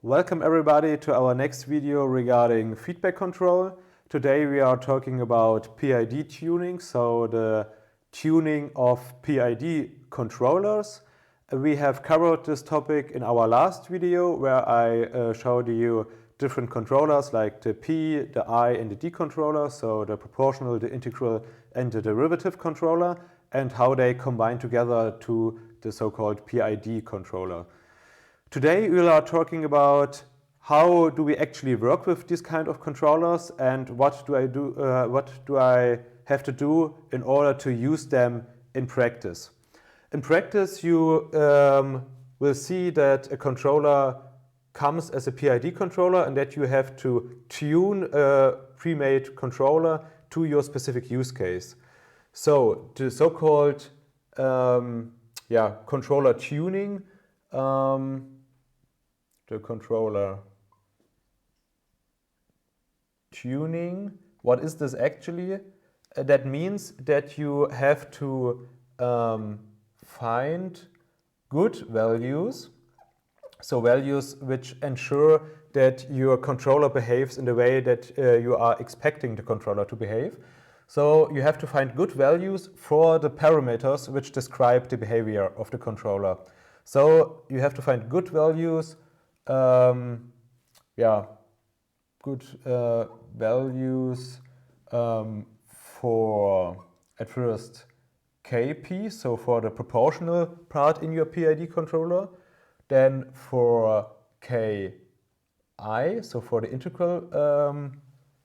Welcome everybody to our next video regarding feedback control. Today we are talking about PID tuning, so the tuning of PID controllers. We have covered this topic in our last video where I showed you different controllers like the P, the I and the D controller, so the proportional, the integral and the derivative controller, and how they combine together to the so-called PID controller. Today we are talking about how do we actually work with these kind of controllers and what do I have to do in order to use them in practice. In practice you will see that a controller comes as a PID controller and that you have to tune a pre-made controller to your specific use case. So the so-called controller tuning, the controller tuning. What is this actually? That means that you have to find good values, so values which ensure that your controller behaves in the way that you are expecting the controller to behave. So you have to find good values for the parameters which describe the behavior of the controller. So you have to find good values, good values for, at first, Kp, so for the proportional part in your PID controller, then for Ki, so for the integral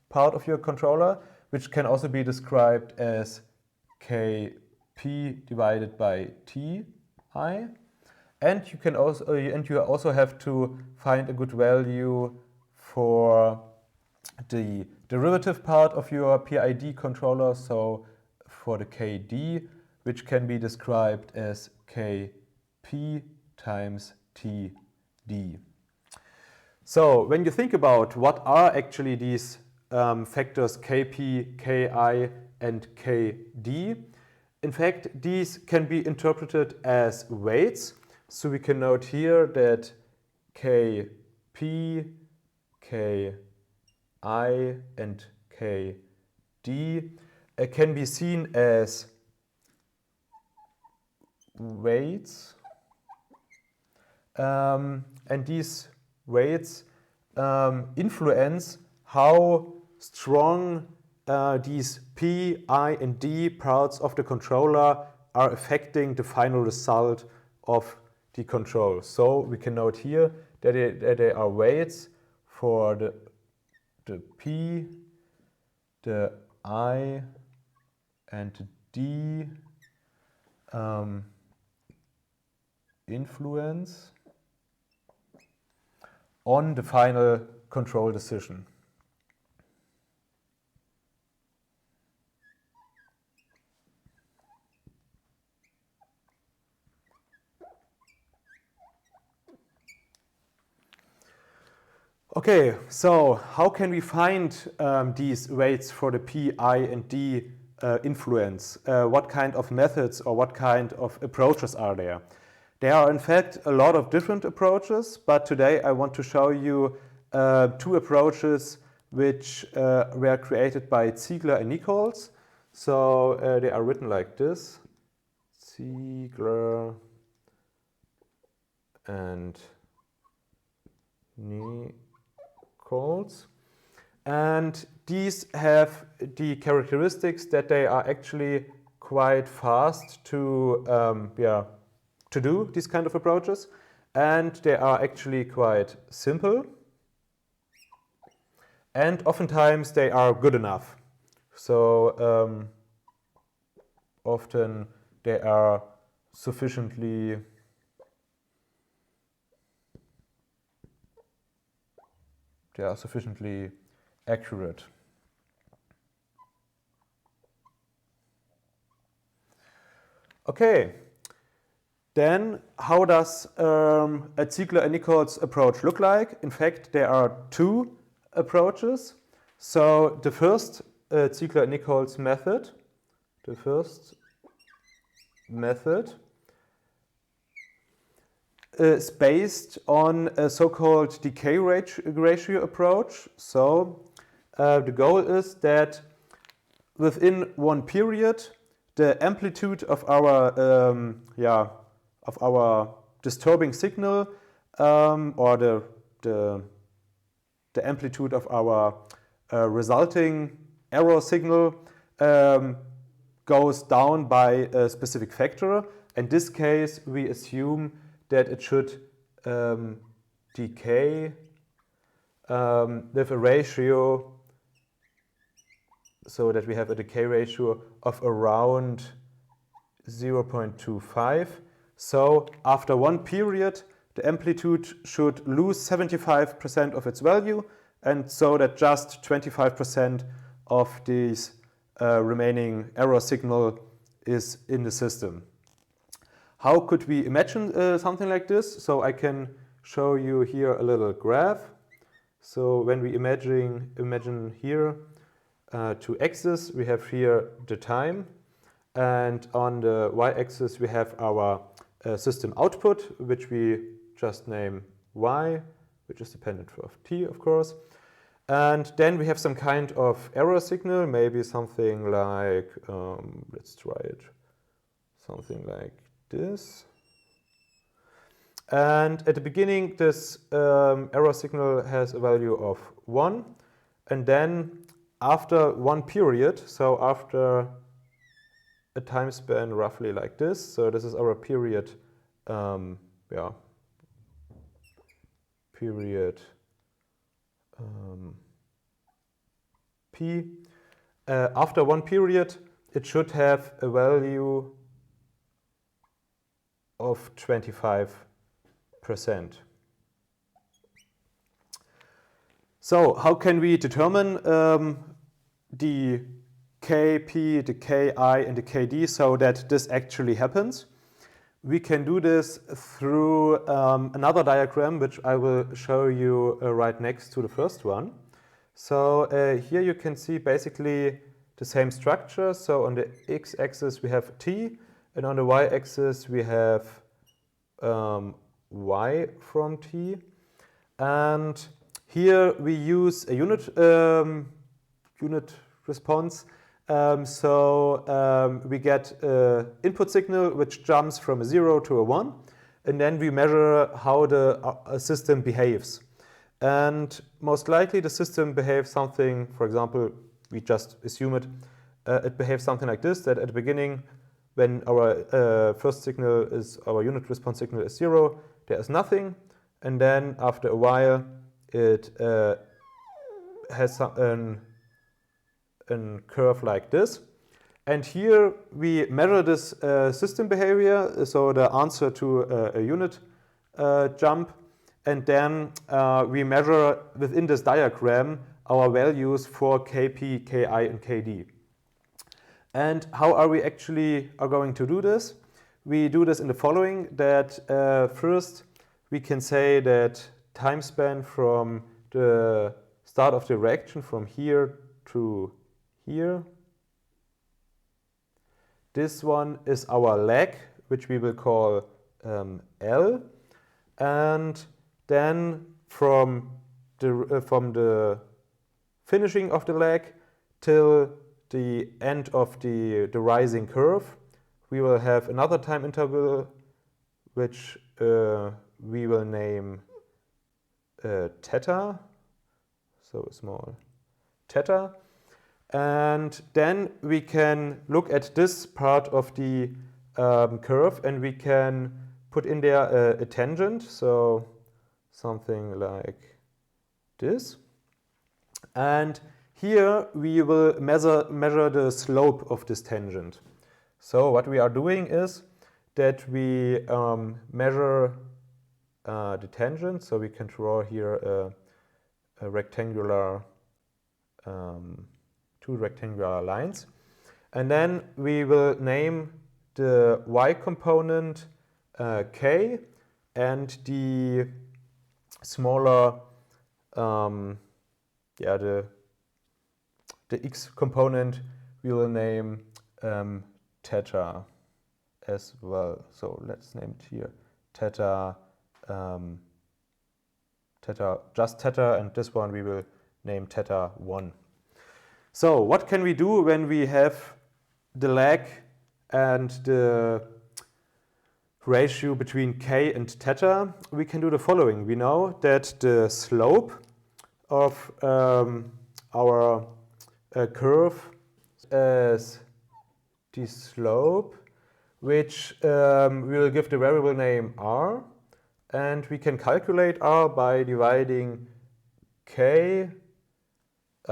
part of your controller, which can also be described as Kp divided by Ti. And you also have to find a good value for the derivative part of your PID controller, so for the Kd, which can be described as Kp times Td. So when you think about what are actually these factors Kp, Ki and Kd, in fact these can be interpreted as weights. So we can note here that Kp, Ki and Kd can be seen as weights, and these weights influence how strong these P, I and D parts of the controller are affecting the final result of the control. So we can note here that they are weights for the P, the I and the D influence on the final control decision. Okay, so how can we find these weights for the P, I and D influence? What kind of methods or what kind of approaches are there? There are in fact a lot of different approaches, but today I want to show you two approaches which were created by Ziegler and Nichols. So they are written like this: Ziegler and Nichols. And these have the characteristics that they are actually quite fast to do these kind of approaches, and they are actually quite simple, and oftentimes they are good enough. So often they are sufficiently accurate. Okay, then how does a Ziegler and Nichols approach look like? In fact, there are two approaches. So the first Ziegler and Nichols method, is based on a so-called decay ratio approach. So the goal is that within one period, the amplitude of our disturbing signal or the amplitude of our resulting error signal goes down by a specific factor. In this case, we assume that it should decay with a ratio, so that we have a decay ratio of around 0.25. So after one period, the amplitude should lose 75% of its value, and so that just 25% of this remaining error signal is in the system. How could we imagine something like this? So I can show you here a little graph. So when we imagine here two axes, we have here the time, and on the y-axis we have our system output, which we just name y, which is dependent of t, of course. And then we have some kind of error signal, maybe something like, let's try it, something like this. And at the beginning, this error signal has a value of 1. And then after one period, so after a time span roughly like this, so this is our period, period P. After one period, it should have a value of 25%. So how can we determine the Kp, the Ki, and the Kd so that this actually happens? We can do this through another diagram, which I will show you right next to the first one. So here you can see basically the same structure. So on the x-axis we have t, and on the y-axis we have y from t. And here we use a unit response. We get an input signal which jumps from a 0 to a 1, and then we measure how the system behaves. And most likely the system behaves something, for example, we just assume it behaves something like this, that at the beginning, when our first signal is, our unit response signal is 0, there is nothing, and then after a while it has a curve like this. And here we measure this system behavior, so the answer to a unit jump, and then we measure within this diagram our values for Kp, Ki, and Kd. And how are we actually going to do this? We do this in the following, that first we can say that time span from the start of the reaction from here to here, this one is our lag, which we will call L, and then from the finishing of the lag till the end of the rising curve, we will have another time interval which we will name theta, so small theta. And then we can look at this part of the curve, and we can put in there a tangent, so something like this. And here we will measure the slope of this tangent. So what we are doing is that we measure the tangent, so we can draw here a rectangular, two rectangular lines. And then we will name the y component k, and the smaller, the x component we will name theta as well. So let's name it here theta theta, just theta, and this one we will name theta 1. So what can we do when we have the lag and the ratio between k and theta? We can do the following. We know that the slope of our curve is the slope, which will give the variable name r, and we can calculate r by dividing k,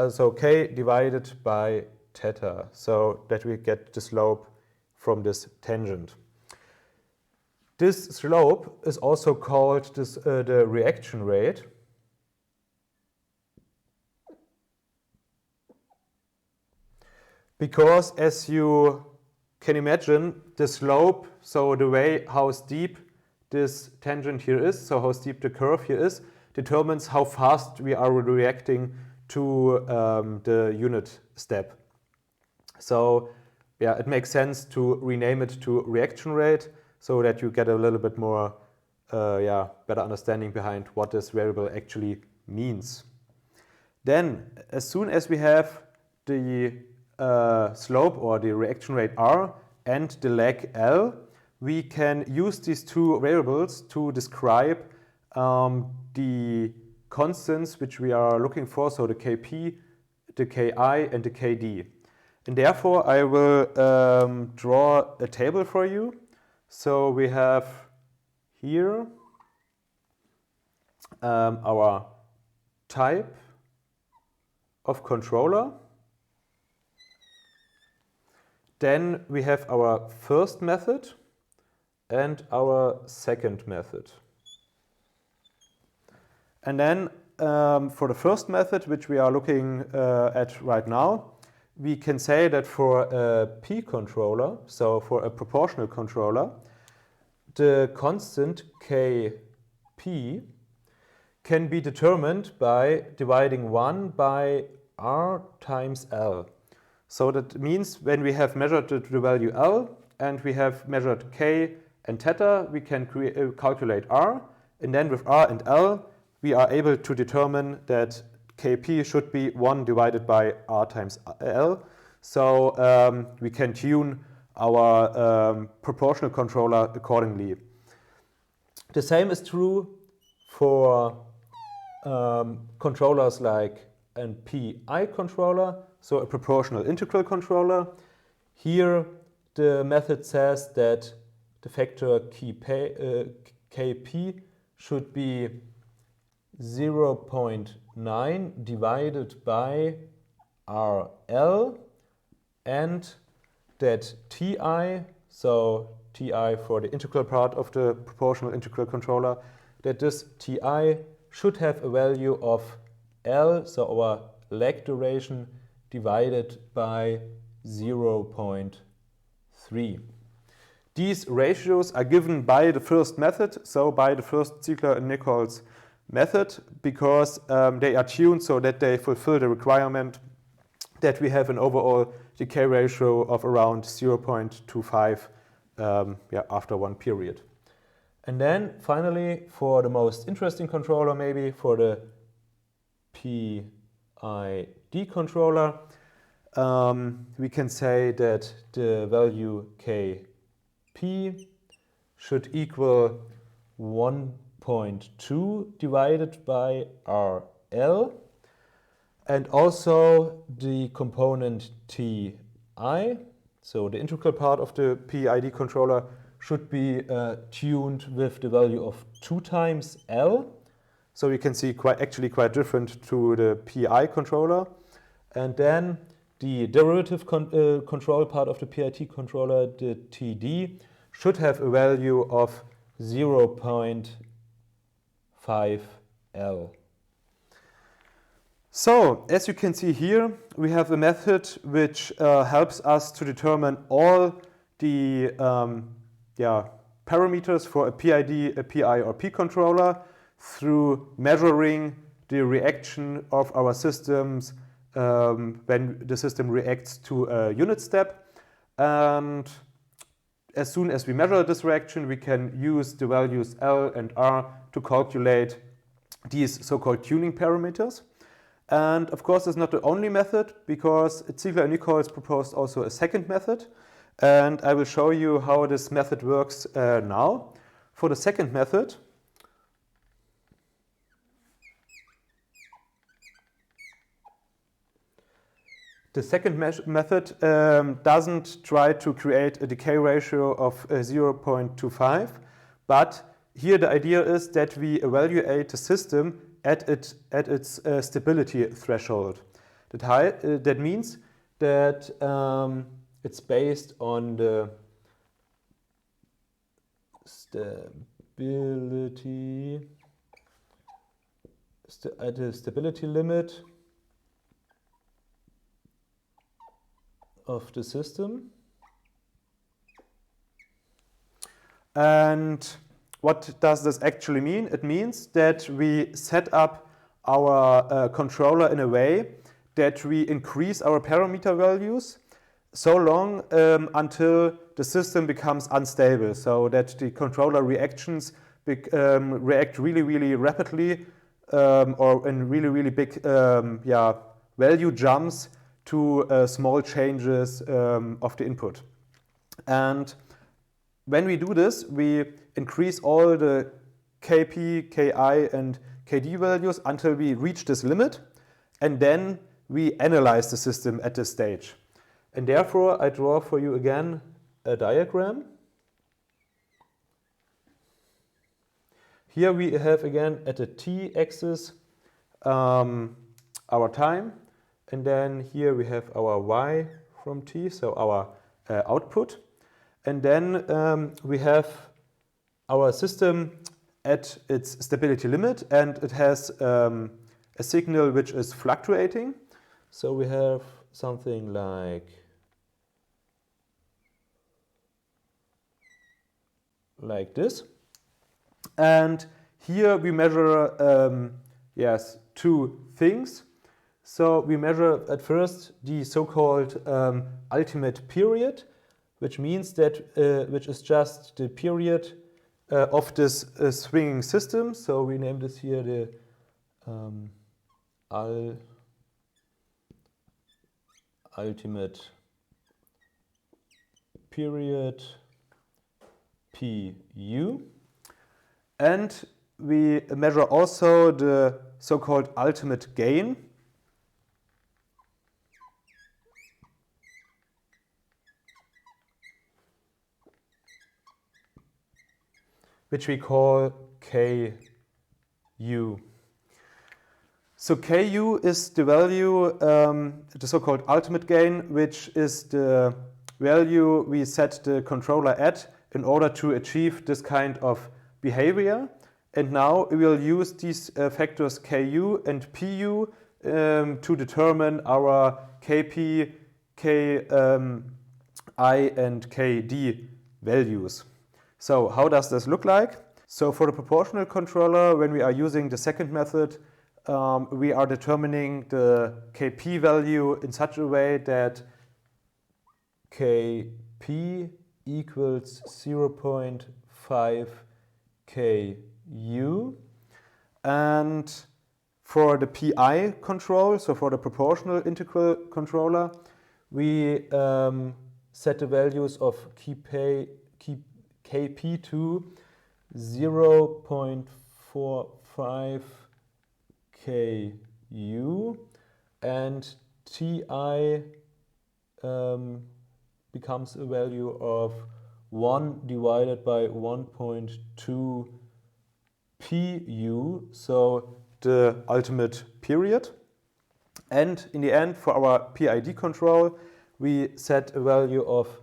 so k divided by theta, so that we get the slope from this tangent. This slope is also called the reaction rate. Because as you can imagine, the slope, so the way how steep this tangent here is, so how steep the curve here is, determines how fast we are reacting to the unit step. So yeah, it makes sense to rename it to reaction rate so that you get a little bit more better understanding behind what this variable actually means. Then, as soon as we have the slope or the reaction rate r and the lag L, we can use these two variables to describe the constants which we are looking for, so the Kp, the Ki, and the Kd. And therefore I will draw a table for you. So we have here our type of controller. Then we have our first method and our second method. And then for the first method, which we are looking at right now, we can say that for a P controller, so for a proportional controller, the constant Kp can be determined by dividing 1 by R times L. So that means when we have measured the value L and we have measured K and theta, we can calculate R, and then with R and L we are able to determine that Kp should be 1 divided by R times L. So we can tune our proportional controller accordingly. The same is true for controllers like a PI controller, so a proportional integral controller. Here the method says that the factor Kp should be 0.9 divided by RL, and that Ti, so Ti for the integral part of the proportional integral controller, that this Ti should have a value of L, so our lag duration, divided by 0.3. These ratios are given by the first method, so by the first Ziegler and Nichols method, because they are tuned so that they fulfill the requirement that we have an overall decay ratio of around 0.25 after one period. And then finally, for the most interesting controller, maybe for the PID controller, we can say that the value Kp should equal 1.2 divided by RL, and also the component Ti, so the integral part of the PID controller, should be tuned with the value of 2 times L. So you can see actually quite different to the PI controller. And then the derivative control part of the PID controller, the TD, should have a value of 0.5 L. So, as you can see here, we have a method which helps us to determine all the parameters for a PID, a PI, or P controller through measuring the reaction of our systems when the system reacts to a unit step. And as soon as we measure this reaction, we can use the values L and R to calculate these so-called tuning parameters. And of course, it's not the only method, because Ziegler and Nichols proposed also a second method. And I will show you how this method works now. For the second method, the second method doesn't try to create a decay ratio of 0.25, but here the idea is that we evaluate the system at its stability threshold. That means that it's based on the stability limit of the system. And what does this actually mean? It means that we set up our controller in a way that we increase our parameter values so long until the system becomes unstable, so that the controller reactions react really, really rapidly or in really, really big value jumps to small changes of the input. And when we do this, we increase all the Kp, Ki, and Kd values until we reach this limit, and then we analyze the system at this stage. And therefore, I draw for you again a diagram. Here we have again at the t-axis our time, and then here we have our y from t, so our output. And then we have our system at its stability limit, and it has a signal which is fluctuating. So we have something like this. And here we measure two things. So we measure at first the so-called ultimate period, which means that which is just the period of this swinging system. So we name this here the ultimate period PU. And we measure also the so-called ultimate gain, which we call Ku. So Ku is the value, the so-called ultimate gain, which is the value we set the controller at in order to achieve this kind of behavior. And now we will use these factors Ku and Pu to determine our Kp, Ki, and Kd values. So how does this look like? So for the proportional controller, when we are using the second method, we are determining the Kp value in such a way that Kp equals 0.5 Ku. And for the PI control, so for the proportional integral controller, we set the values of Kp to 0.45 Ku, and Ti becomes a value of 1 divided by 1.2 Pu, so the ultimate period. And in the end, for our PID control, we set a value of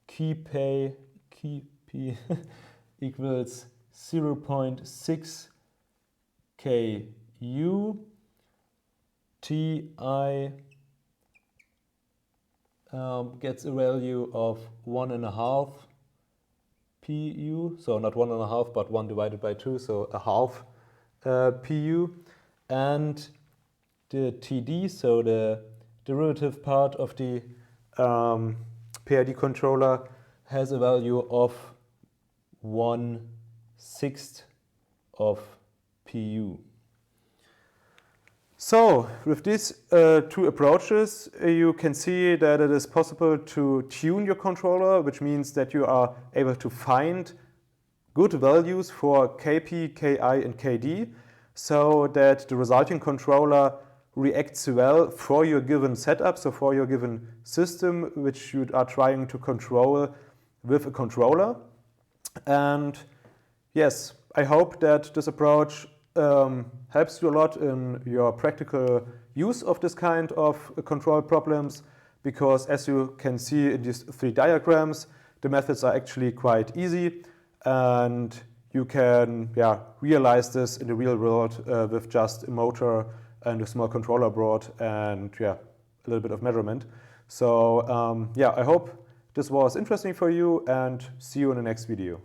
Kp equals 0.6 Ku. Ti gets a value of 1.5 Pu, so not 1.5 but 1 divided by 2, so a half Pu. And the Td, so the derivative part of the PID controller, has a value of 1/6 of pu. So with these two approaches, you can see that it is possible to tune your controller, which means that you are able to find good values for Kp, Ki, and Kd, so that the resulting controller reacts well for your given setup, so for your given system which you are trying to control with a controller. And yes, I hope that this approach helps you a lot in your practical use of this kind of control problems, because as you can see in these three diagrams, the methods are actually quite easy, and you can realize this in the real world with just a motor and a small controller board and a little bit of measurement. So I hope this was interesting for you, and see you in the next video.